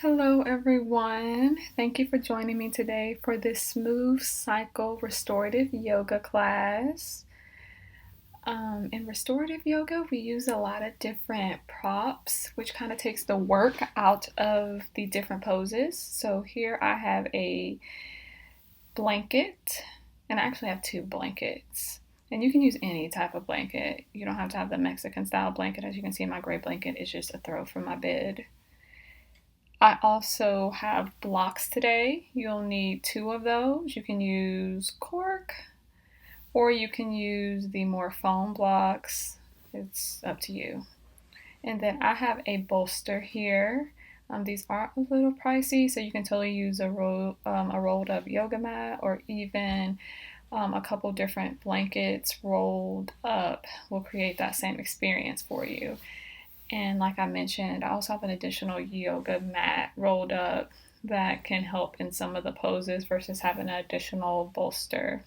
Hello, everyone. Thank you for joining me today for this smooth cycle restorative yoga class. In restorative yoga, we use a lot of different props, which kind of takes the work out of the different poses. So here I have a blanket, and I actually have two blankets. And you can use any type of blanket. You don't have to have the Mexican style blanket. As you can see, my gray blanket is just a throw from my bed. I also have blocks today. You'll need two of those. You can use cork or you can use the more foam blocks. It's up to you. And then I have a bolster here. These are a little pricey, so you can totally use a rolled up yoga mat or even a couple different blankets rolled up will create that same experience for you. And like I mentioned, I also have an additional yoga mat rolled up that can help in some of the poses versus having an additional bolster.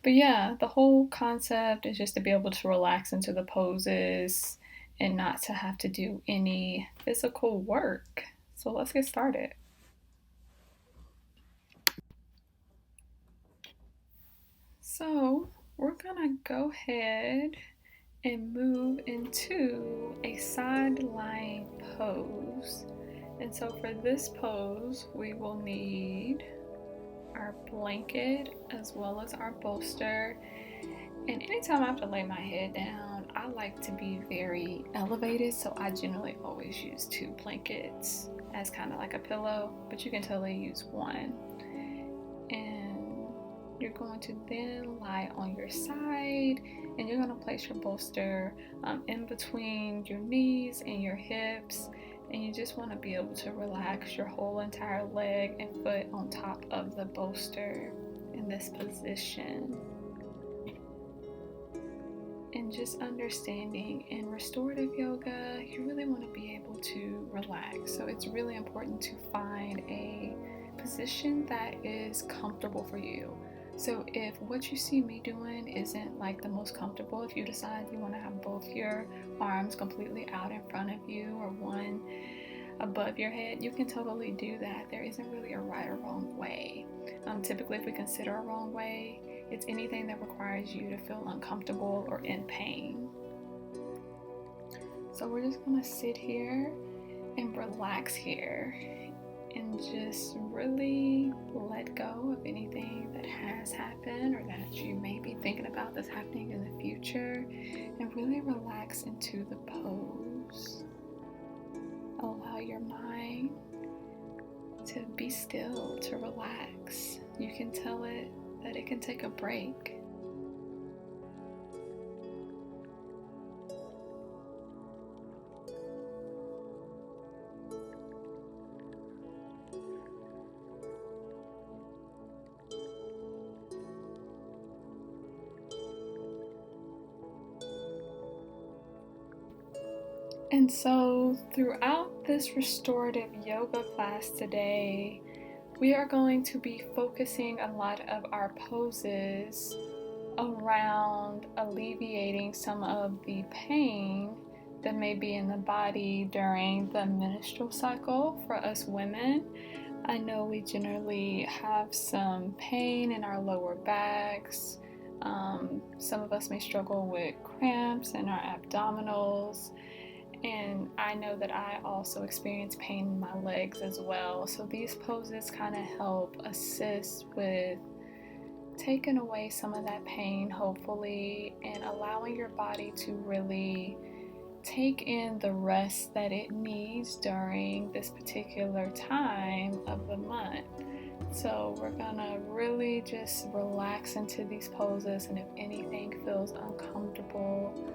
But yeah, the whole concept is just to be able to relax into the poses and not to have to do any physical work. So let's get started. So we're gonna go ahead and move into a side lying pose. And so for this pose, we will need our blanket as well as our bolster. And anytime I have to lay my head down, I like to be very elevated, so I generally always use two blankets as kind of like a pillow, but you can totally use one. And you're going to then lie on your side, and you're going to place your bolster in between your knees and your hips, and you just want to be able to relax your whole entire leg and foot on top of the bolster in this position. And just understanding in restorative yoga, you really want to be able to relax. So it's really important to find a position that is comfortable for you. So if what you see me doing isn't like the most comfortable, if you decide you want to have both your arms completely out in front of you or one above your head, you can totally do that. There isn't really a right or wrong way. Typically, if we consider a wrong way, it's anything that requires you to feel uncomfortable or in pain. So we're just gonna sit here and relax here and just really let go of anything that has happened or that you may be thinking about that's happening in the future, and really relax into the pose. Allow your mind to be still, to relax. You can tell it that it can take a break. And so throughout this restorative yoga class today, we are going to be focusing a lot of our poses around alleviating some of the pain that may be in the body during the menstrual cycle for us women. I know we generally have some pain in our lower backs. Some of us may struggle with cramps in our abdominals. And I know that I also experience pain in my legs as well. So these poses kind of help assist with taking away some of that pain, hopefully, and allowing your body to really take in the rest that it needs during this particular time of the month. So we're gonna really just relax into these poses, and if anything feels uncomfortable,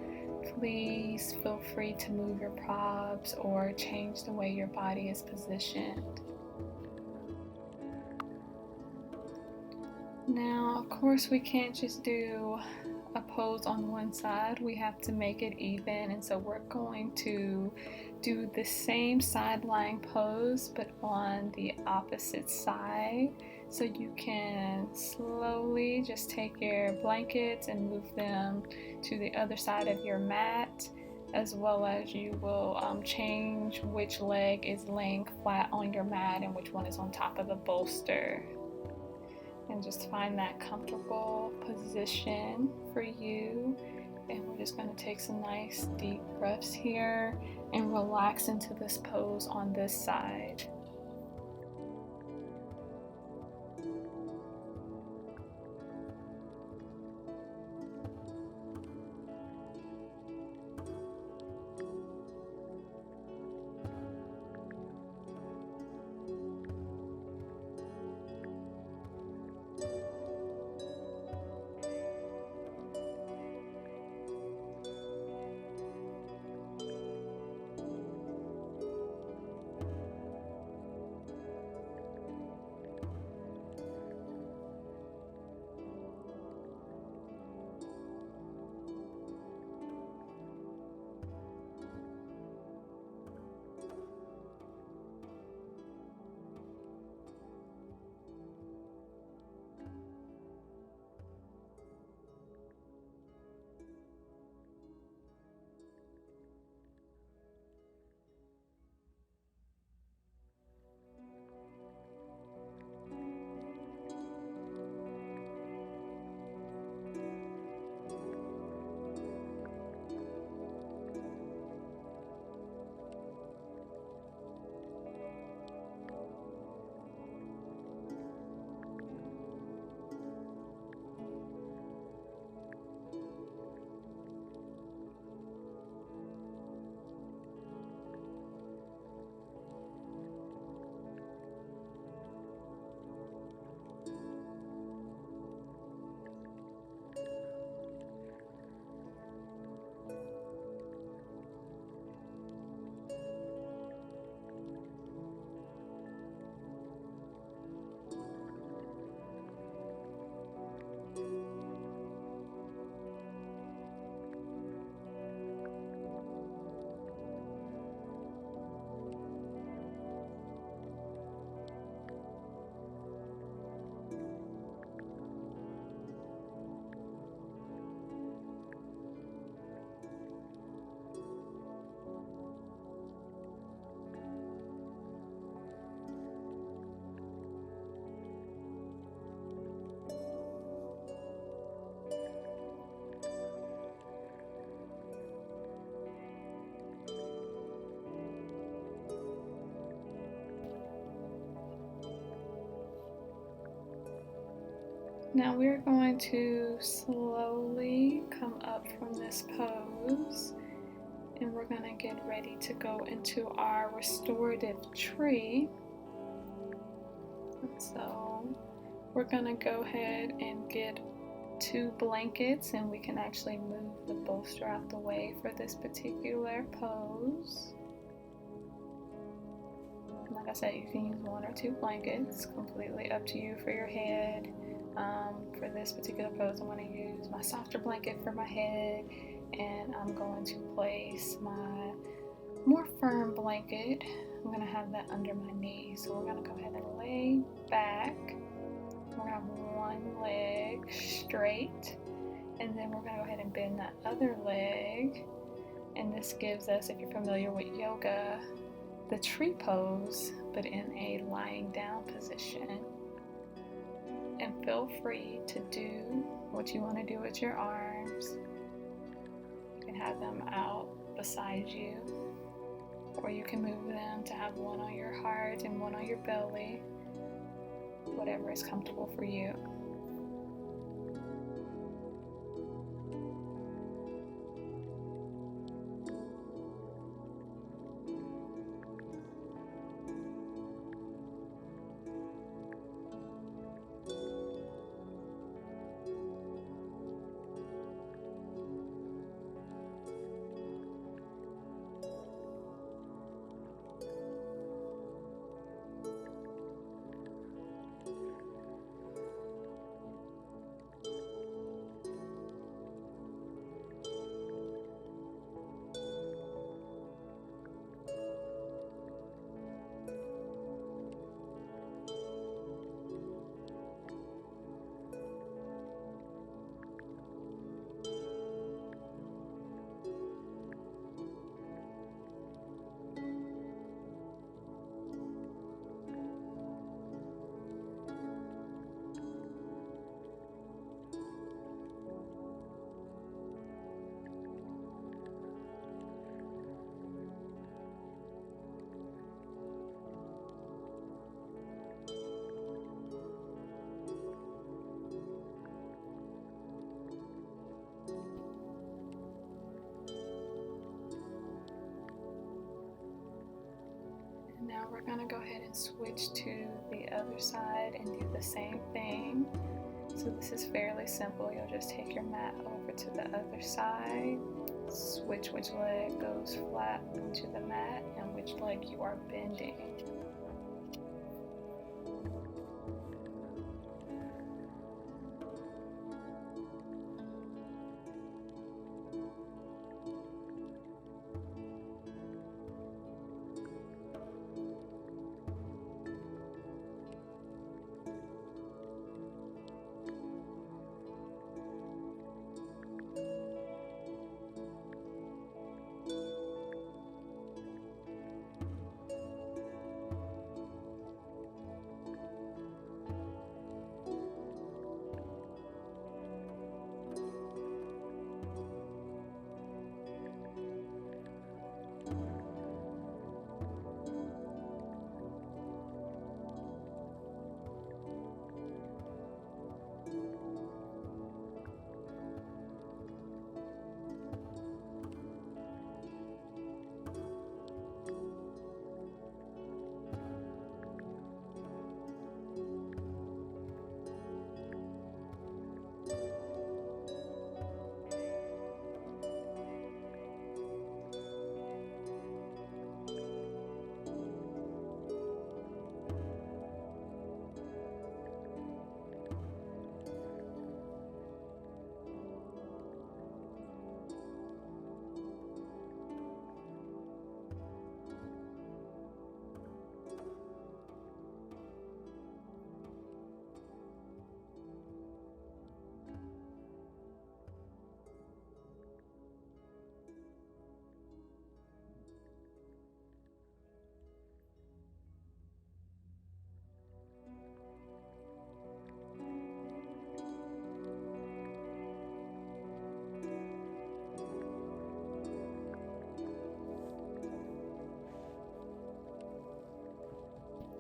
please feel free to move your props or change the way your body is positioned. Now, of course, we can't just do a pose on one side. We have to make it even, and so we're going to do the same side lying pose but on the opposite side. So you can slowly just take your blankets and move them to the other side of your mat, as well as you will change which leg is laying flat on your mat and which one is on top of the bolster. And just find that comfortable position for you. And we're just going to take some nice deep breaths here and relax into this pose on this side. Now we're going to slowly come up from this pose, and we're going to get ready to go into our restorative tree. So we're going to go ahead and get 2 blankets, and we can actually move the bolster out the way for this particular pose. Like I said, you can use 1 or 2 blankets, completely up to you for your head. For this particular pose, I'm going to use my softer blanket for my head, and I'm going to place my more firm blanket. I'm going to have that under my knee. So we're going to go ahead and lay back. We're going to have one leg straight, and then we're going to go ahead and bend that other leg. And this gives us, if you're familiar with yoga, the tree pose, but in a lying down position. And feel free to do what you want to do with your arms. You can have them out beside you, or you can move them to have one on your heart and one on your belly, whatever is comfortable for you. now we're going to go ahead and switch to the other side and do the same thing. So this is fairly simple. You'll just take your mat over to the other side, switch which leg goes flat into the mat and which leg you are bending.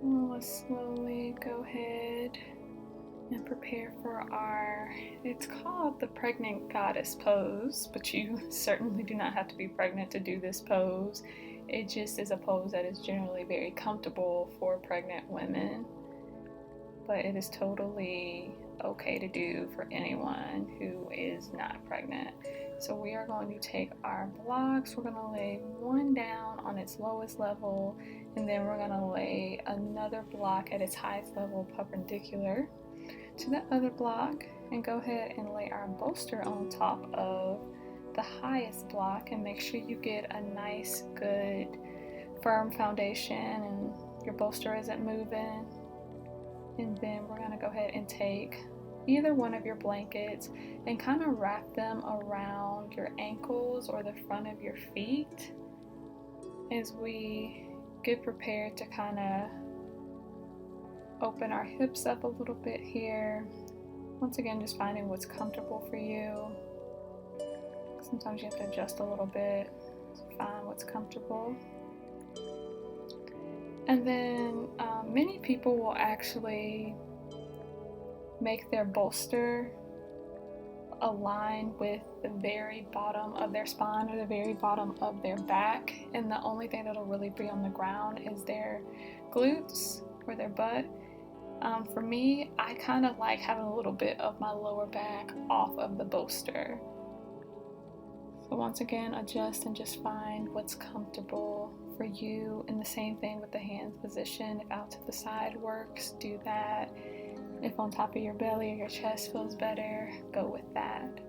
Let's slowly go ahead and prepare for our, it's called the pregnant goddess pose, but you certainly do not have to be pregnant to do this pose. It just is a pose that is generally very comfortable for pregnant women, but it is totally okay to do for anyone who is not pregnant. So we are going to take our blocks, we're going to lay one down on its lowest level, and then we're going to lay another block at its highest level perpendicular to the other block, and go ahead and lay our bolster on top of the highest block, and make sure you get a nice, good, firm foundation and your bolster isn't moving. And then we're going to go ahead and take either one of your blankets and kind of wrap them around your ankles or the front of your feet as we get prepared to kind of open our hips up a little bit here. Once again, just finding what's comfortable for you. Sometimes you have to adjust a little bit to find what's comfortable. And then many people will actually make their bolster align with the very bottom of their spine or the very bottom of their back, and the only thing that'll really be on the ground is their glutes or their butt. For me, I kind of like having a little bit of my lower back off of the bolster. So once again, adjust and just find what's comfortable for you. And the same thing with the hands position. If out to the side works, do that. If on top of your belly or your chest feels better, go with that.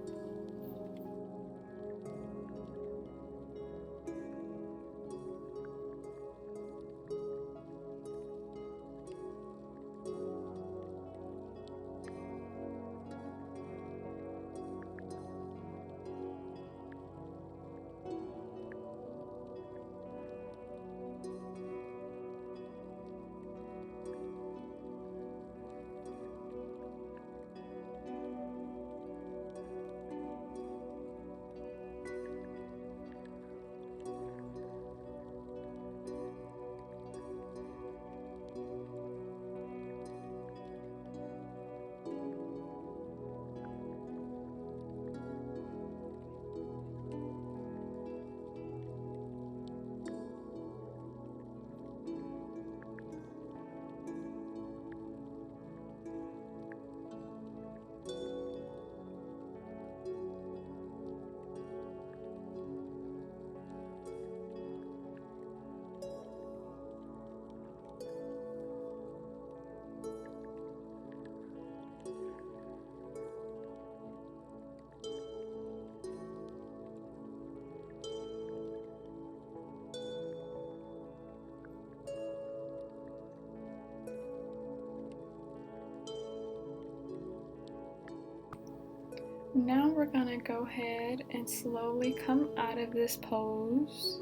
Now we're gonna go ahead and slowly come out of this pose.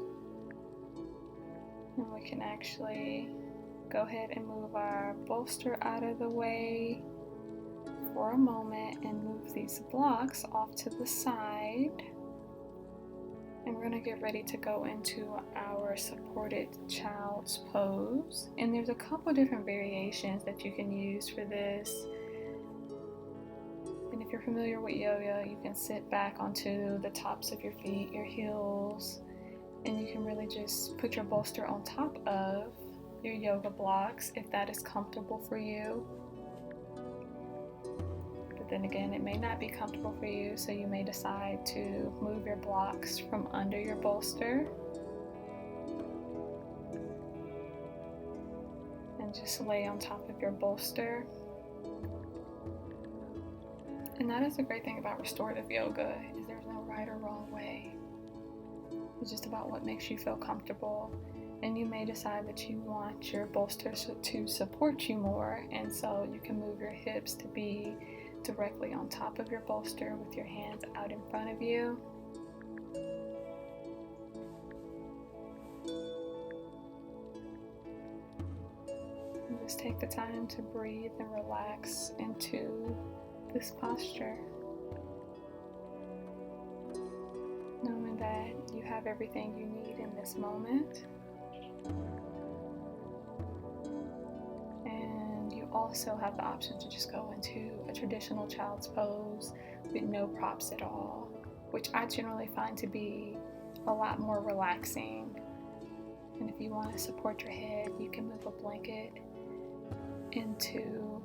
And we can actually go ahead and move our bolster out of the way for a moment and move these blocks off to the side. And we're going to get ready to go into our supported child's pose. And there's a couple different variations that you can use for this. And if you're familiar with yoga, you can sit back onto the tops of your feet, your heels, and you can really just put your bolster on top of your yoga blocks if that is comfortable for you. But then again, it may not be comfortable for you, so you may decide to move your blocks from under your bolster and just lay on top of your bolster. And that is the great thing about restorative yoga, is there's no right or wrong way. It's just about what makes you feel comfortable. And you may decide that you want your bolster to support you more, and so you can move your hips to be directly on top of your bolster with your hands out in front of you. And just take the time to breathe and relax into this posture, knowing that you have everything you need in this moment. And you also have the option to just go into a traditional child's pose with no props at all, which I generally find to be a lot more relaxing. And if you want to support your head, you can move a blanket into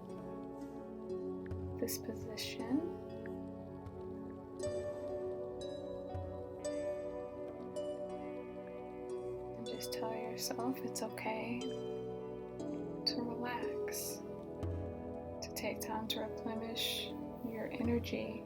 this position. And just tell yourself it's okay to relax, to take time to replenish your energy.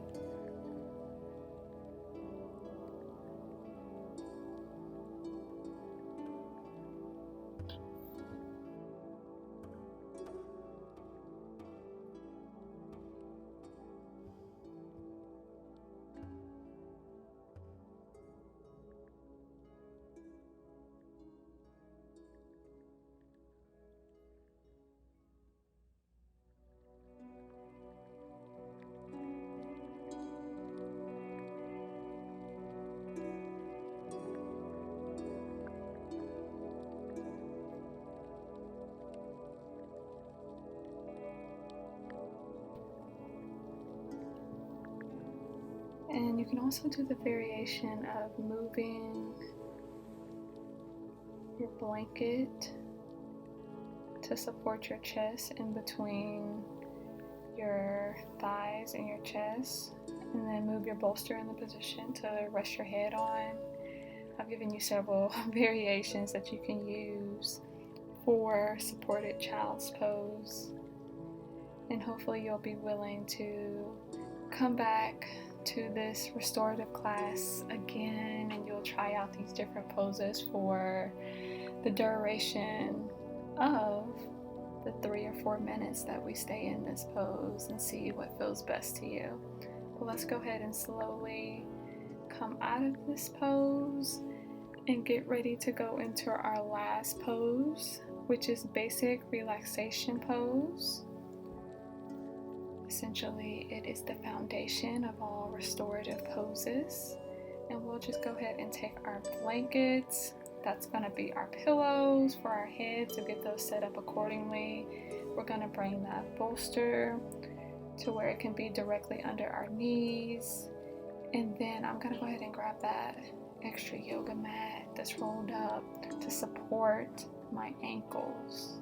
And you can also do the variation of moving your blanket to support your chest in between your thighs and your chest, and then move your bolster in the position to rest your head on. I've given you several variations that you can use for supported child's pose, and hopefully you'll be willing to come back to this restorative class again, and you'll try out these different poses for the duration of the 3 or 4 minutes that we stay in this pose, and see what feels best to you. But let's go ahead and slowly come out of this pose and get ready to go into our last pose, which is basic relaxation pose. Essentially, it is the foundation of all restorative poses. And we'll just go ahead and take our blankets. That's going to be our pillows for our heads, to get those set up accordingly. We're going to bring that bolster to where it can be directly under our knees. And then I'm going to go ahead and grab that extra yoga mat that's rolled up to support my ankles.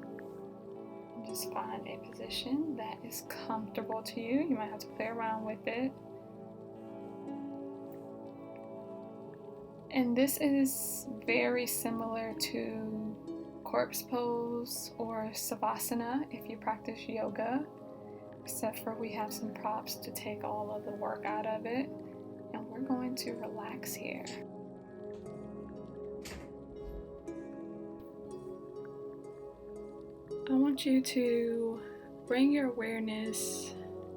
Just find a position that is comfortable to you. You might have to play around with it. And this is very similar to corpse pose or savasana if you practice yoga, except for we have some props to take all of the work out of it. And we're going to relax here. I want you to bring your awareness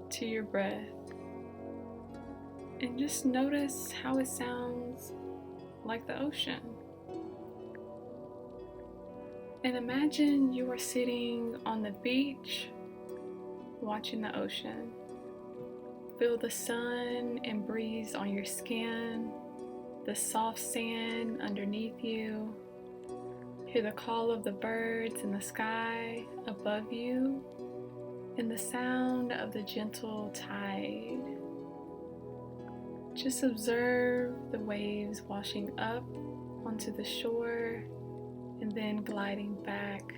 to your breath. and just notice how it sounds like the ocean. And imagine you are sitting on the beach watching the ocean. Feel the sun and breeze on your skin, the soft sand underneath you. Hear the call of the birds in the sky above you, and the sound of the gentle tide. Just observe the waves washing up onto the shore and then gliding back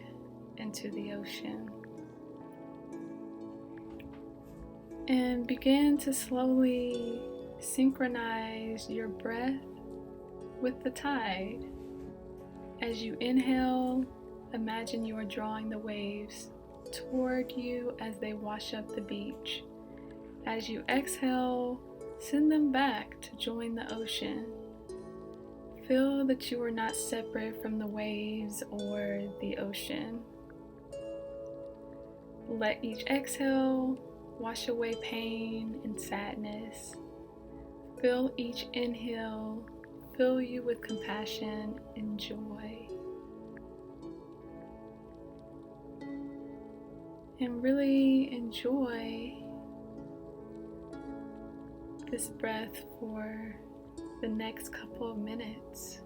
into the ocean. And begin to slowly synchronize your breath with the tide. As you inhale, imagine you are drawing the waves toward you as they wash up the beach. As you exhale, send them back to join the ocean. Feel that you are not separate from the waves or the ocean. Let each exhale wash away pain and sadness. Feel each inhale fill you with compassion and joy. And really enjoy this breath for the next couple of minutes.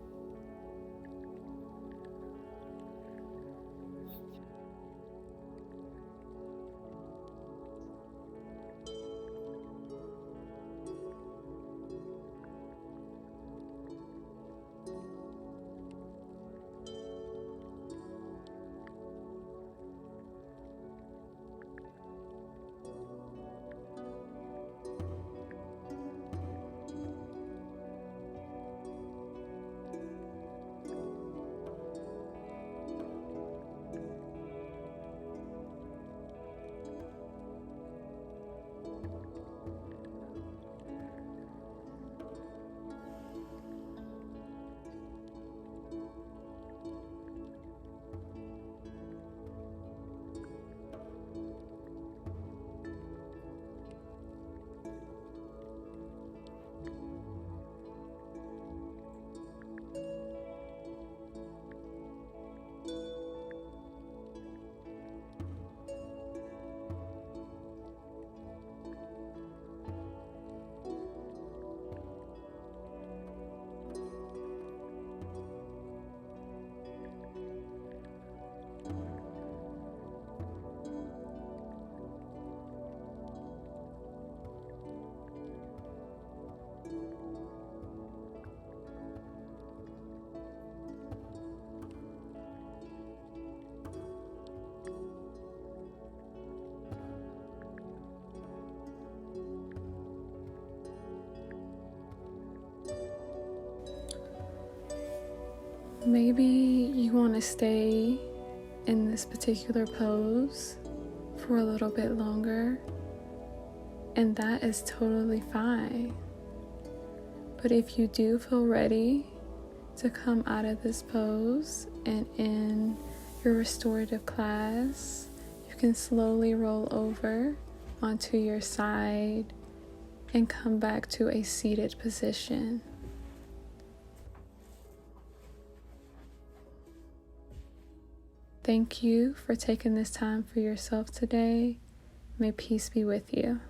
Maybe you want to stay in this particular pose for a little bit longer, and that is totally fine. But if you do feel ready to come out of this pose and in your restorative class, you can slowly roll over onto your side and come back to a seated position. Thank you for taking this time for yourself today. May peace be with you.